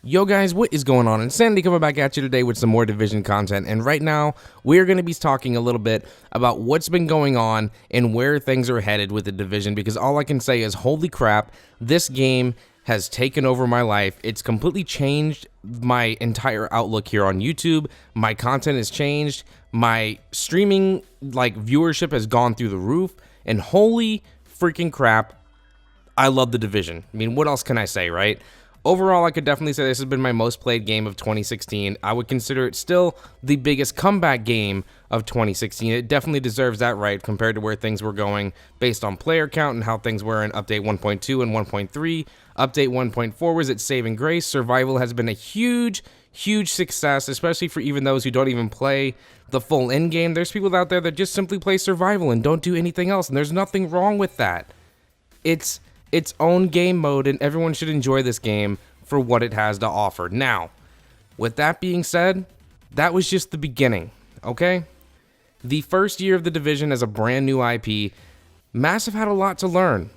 Yo guys, what is going on? Insanity coming back at you today with some more Division content, and right now we're going to be talking a little bit about what's been going on and where things are headed with the Division, because all I can say is holy crap, this game has taken over my life. It's completely changed my entire outlook here on YouTube. My content has changed. My streaming viewership has gone through the roof, and holy freaking crap, I love the Division. I mean, what else can I say, right? Overall, I could definitely say this has been my most played game of 2016. I would consider it still the biggest comeback game of 2016. It definitely deserves that right compared to where things were going based on player count and how things were in Update 1.2 and 1.3. Update 1.4 was its saving grace. Survival has been a huge success, especially for even those who don't even play the full end game. There's people out there that just simply play survival and don't do anything else, and there's nothing wrong with that. It's its own game mode, and everyone should enjoy this game for what it has to offer. Now, with that being said, that was just the beginning, okay? The first year of the Division as a brand new IP, Massive had a lot to learn.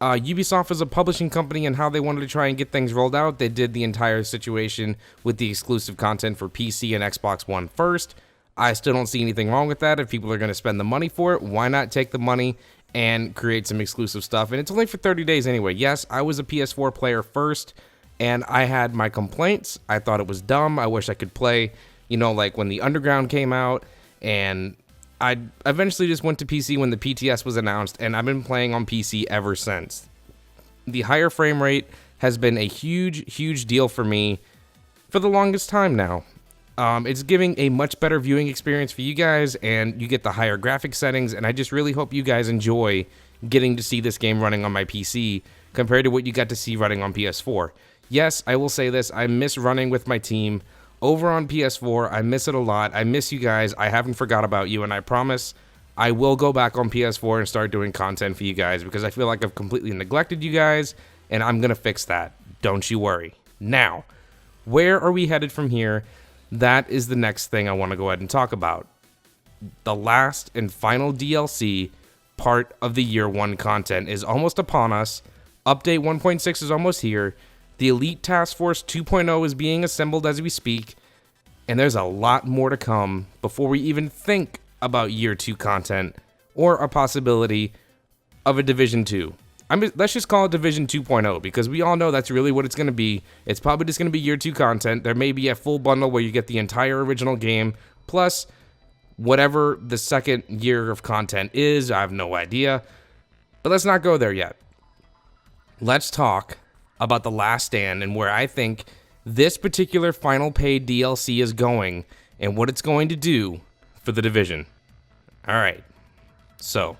Ubisoft is a publishing company, and how they wanted to try and get things rolled out, they did the entire situation with the exclusive content for PC and Xbox One first. I still don't see anything wrong with that. If people are going to spend the money for it, why not take the money and create some exclusive stuff? And it's only for 30 days anyway. Yes, I was a PS4 player first, and I had my complaints. I thought it was dumb. I wish I could play, like when the Underground came out, and I eventually just went to PC when the PTS was announced, and I've been playing on PC ever since. The higher frame rate has been a huge deal for me for the longest time now. It's giving a much better viewing experience for you guys, and you get the higher graphic settings, and I just really hope you guys enjoy getting to see this game running on my PC compared to what you got to see running on PS4. Yes, I will say this, I miss running with my team over on PS4. I miss it a lot. I miss you guys. I haven't forgot about you, and I promise I will go back on PS4 and start doing content for you guys, because I feel like I've completely neglected you guys, and I'm going to fix that. Don't you worry. Now, where are we headed from here? That is the next thing I want to go ahead and talk about. The last and final DLC part of the year one content is almost upon us. Update 1.6 is almost here. The Elite Task Force 2.0 is being assembled as we speak. And there's a lot more to come before we even think about year 2 content or a possibility of a Division 2. Let's just call it Division 2.0, because we all know that's really what it's going to be. It's probably just going to be year 2 content. There may be a full bundle where you get the entire original game, plus whatever the second year of content is. I have no idea. But let's not go there yet. Let's talk about The Last Stand and where I think this particular final paid DLC is going and what it's going to do for the Division. Alright, so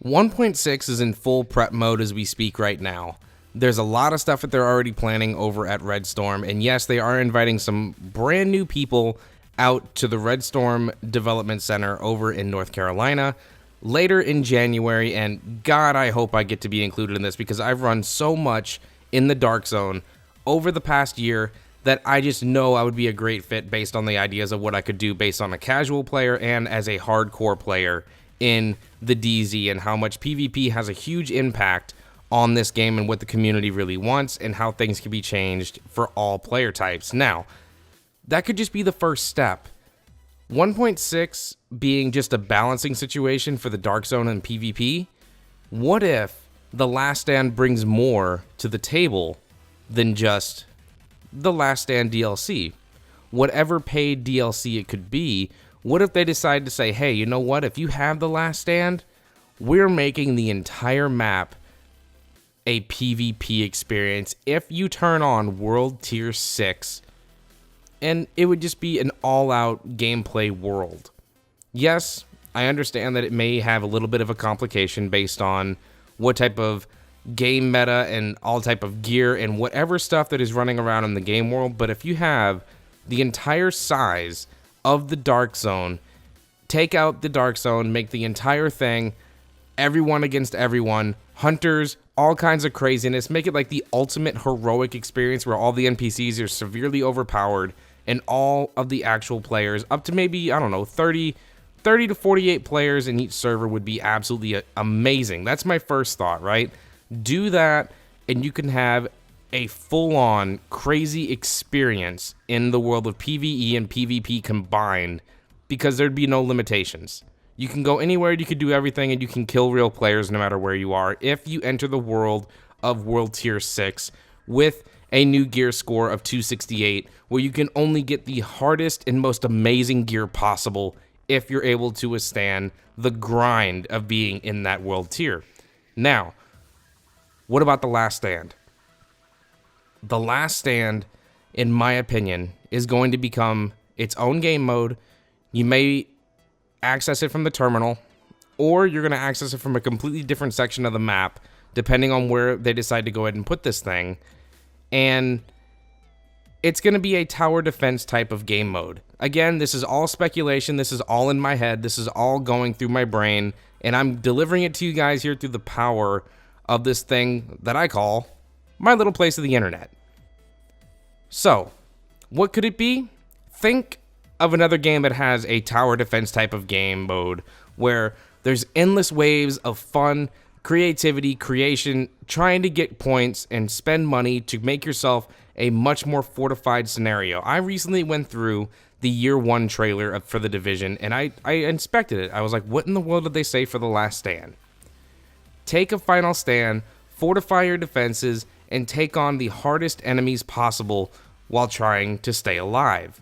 1.6 is in full prep mode as we speak right now. There's a lot of stuff that they're already planning over at Red Storm, and yes, they are inviting some brand new people out to the Red Storm Development Center over in North Carolina later in January, and God, I hope I get to be included in this, because I've run so much in the Dark Zone over the past year that I just know I would be a great fit based on the ideas of what I could do based on a casual player and as a hardcore player in the DZ, and how much PvP has a huge impact on this game and what the community really wants and how things can be changed for all player types. Now, that could just be the first step. 1.6 being just a balancing situation for the Dark Zone and PvP. What if The Last Stand brings more to the table than just The Last Stand DLC? Whatever paid DLC it could be, what if they decide to say, hey, you know what? If you have The Last Stand, we're making the entire map a PvP experience if you turn on World Tier 6, and it would just be an all-out gameplay world. Yes, I understand that it may have a little bit of a complication based on what type of game meta and all type of gear and whatever stuff that is running around in the game world, but if you have the entire size of the Dark Zone, take out the Dark Zone, make the entire thing everyone against everyone, hunters, all kinds of craziness, make it like the ultimate heroic experience where all the NPCs are severely overpowered and all of the actual players, up to maybe, I don't know, 30 to 48 players in each server would be absolutely amazing. That's my first thought, right? Do that, and you can have a full-on crazy experience in the world of PvE and PvP combined, because there'd be no limitations. You can go anywhere, you can do everything, and you can kill real players no matter where you are if you enter the world of World Tier 6 with a new gear score of 268, where you can only get the hardest and most amazing gear possible if you're able to withstand the grind of being in that world tier. Now, what about The Last Stand? The Last Stand, in my opinion, is going to become its own game mode. You may access it from the terminal, or you're going to access it from a completely different section of the map, depending on where they decide to go ahead and put this thing. And it's going to be a tower defense type of game mode. Again, this is all speculation. This is all in my head. This is all going through my brain, and I'm delivering it to you guys here through the power of this thing that I call my little place of the internet. So, what could it be? Think of another game that has a tower defense type of game mode where there's endless waves of fun, creativity, creation, trying to get points and spend money to make yourself a much more fortified scenario. I recently went through the year 1 trailer for The Division, and I inspected it. I was like, what in the world did they say for The Last Stand? Take a final stand, fortify your defenses, and take on the hardest enemies possible while trying to stay alive.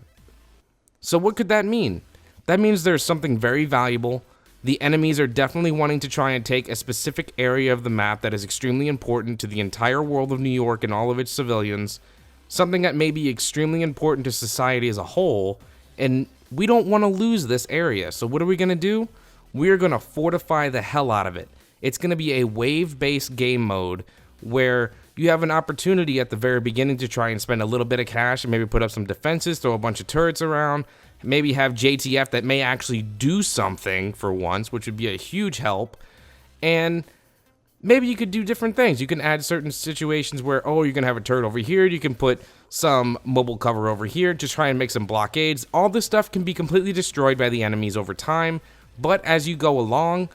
So what could that mean? That means there's something very valuable. The enemies are definitely wanting to try and take a specific area of the map that is extremely important to the entire world of New York and all of its civilians, something that may be extremely important to society as a whole, and we don't want to lose this area. So what are we going to do? We're going to fortify the hell out of it. It's going to be a wave-based game mode where you have an opportunity at the very beginning to try and spend a little bit of cash and maybe put up some defenses, throw a bunch of turrets around, maybe have JTF that may actually do something for once, which would be a huge help. And maybe you could do different things. You can add certain situations where, oh, you're going to have a turret over here. You can put some mobile cover over here to try and make some blockades. All this stuff can be completely destroyed by the enemies over time, but as you go along,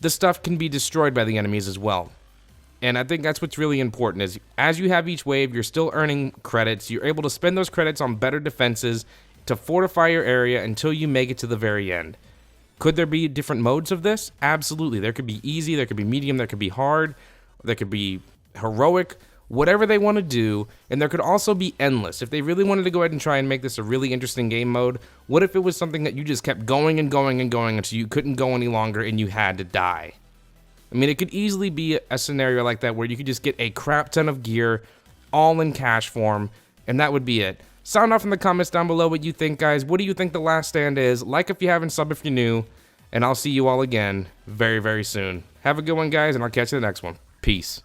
the stuff can be destroyed by the enemies as well. And I think that's what's really important is as you have each wave, you're still earning credits. You're able to spend those credits on better defenses to fortify your area until you make it to the very end. Could there be different modes of this? Absolutely. There could be easy, there could be medium, there could be hard, there could be heroic, whatever they want to do. And there could also be endless. If they really wanted to go ahead and try and make this a really interesting game mode, what if it was something that you just kept going and going and going until you couldn't go any longer and you had to die? I mean, it could easily be a scenario like that where you could just get a crap ton of gear all in cash form, and that would be it. Sound off in the comments down below what you think, guys. What do you think The Last Stand is? Like if you haven't, sub if you're new, and I'll see you all again very, very soon. Have a good one, guys, and I'll catch you in the next one. Peace.